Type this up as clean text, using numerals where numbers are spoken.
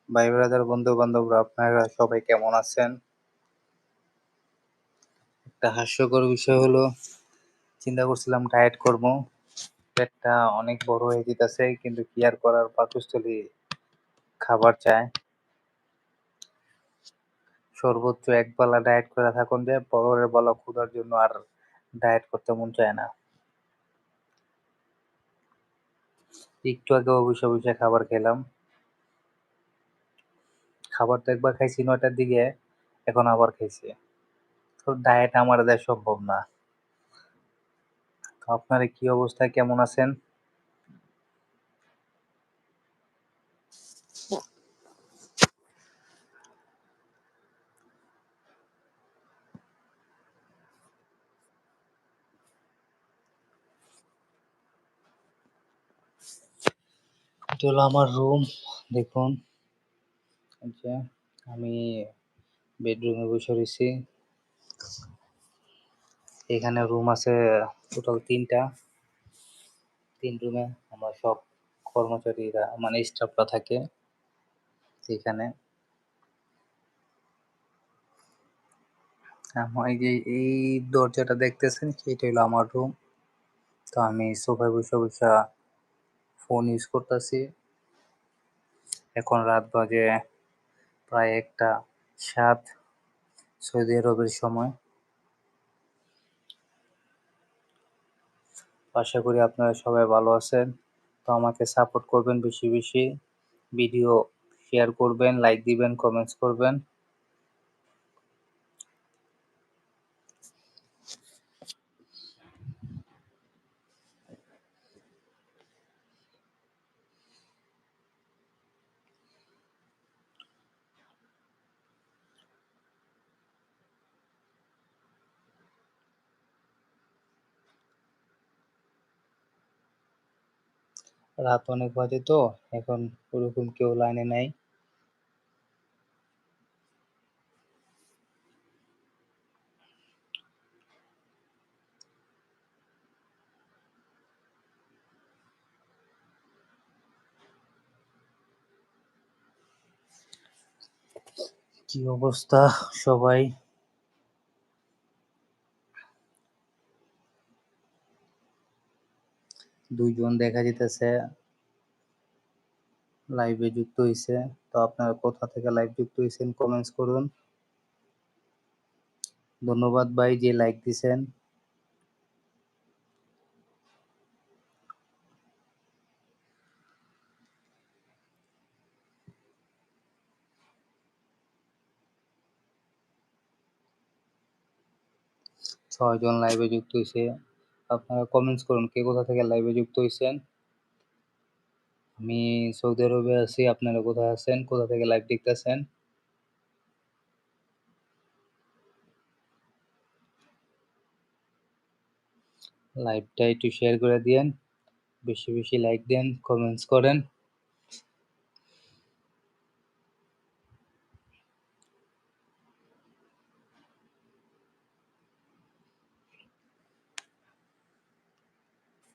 ভাই ব্রাদার, বন্ধু বান্ধবরা, আপনারা সবাই কেমন আছেন? একটা হাস্যকর বিষয় হলো, চিন্তা করছিলাম ডায়েট করব। পেটটা অনেক বড় হয়ে যেতেছে, কিন্তু কি আর করার, পাকস্থলী খাবার চায়। সর্বোচ্চ এক বেলা ডায়েট করে থাকুন যে পরের বেলা ক্ষুধার জন্য আর ডায়েট করতে মন চায় না। একটু আগে অবশ্য খাবার খেলাম। খাবার তো একবার খাইছি 9টার দিকে, এখন আবার খাইছি। তো ডায়েট আমার দ্বারা সম্ভব না। তো আপনার কি অবস্থা, কেমন আছেন? এটা হলো আমার রুম। দেখুন, এই যে আমি বেডরুমে বসে রয়েছি। এখানে রুম আছে টোটাল 3টা। 3 রুমে আমরা সব কর্মচারীরা, মানে স্টাফরা থাকে এখানে। আমার এই যে এই দরজাটা দেখতেছেন, সেটা হলো আমার রুম। তো আমি সোফায় বসে বসে ফোন ইউজ করতেছি। এখন রাত বাজে প্রায় 1টা 7, সৌদি আরবের সময়। আশা করি আপনারা সবাই ভালো আছেন। তো আমাকে সাপোর্ট করবেন বেশি বেশি। ভিডিও শেয়ার করবেন, লাইক দিবেন, কমেন্টস করবেন। রাত অনেক বাজে, তো এখন ওরকম কেউ লাইনে নাই। কি অবস্থা সবাই? দুইজন দেখা যেতেছে লাইভে যুক্ত হইছে। তো আপনারা কোথা থেকে লাইভ যুক্ত হইছেন কমেন্টস করুন। ধন্যবাদ ভাই যে লাইক দিছেন। 6 জন লাইভে যুক্ত হইছে। আপনারা কমেন্টস করুন কে কোথা থেকে লাইভে যুক্ত হইছেন। আমি সৌদি আরবে আছি, আপনারা কোথায় আছেন, কোথা থেকে লাইভ দেখতেছেন? লাইভটা একটু শেয়ার করে দিয়েন, বেশি বেশি লাইক দেন, কমেন্টস করেন।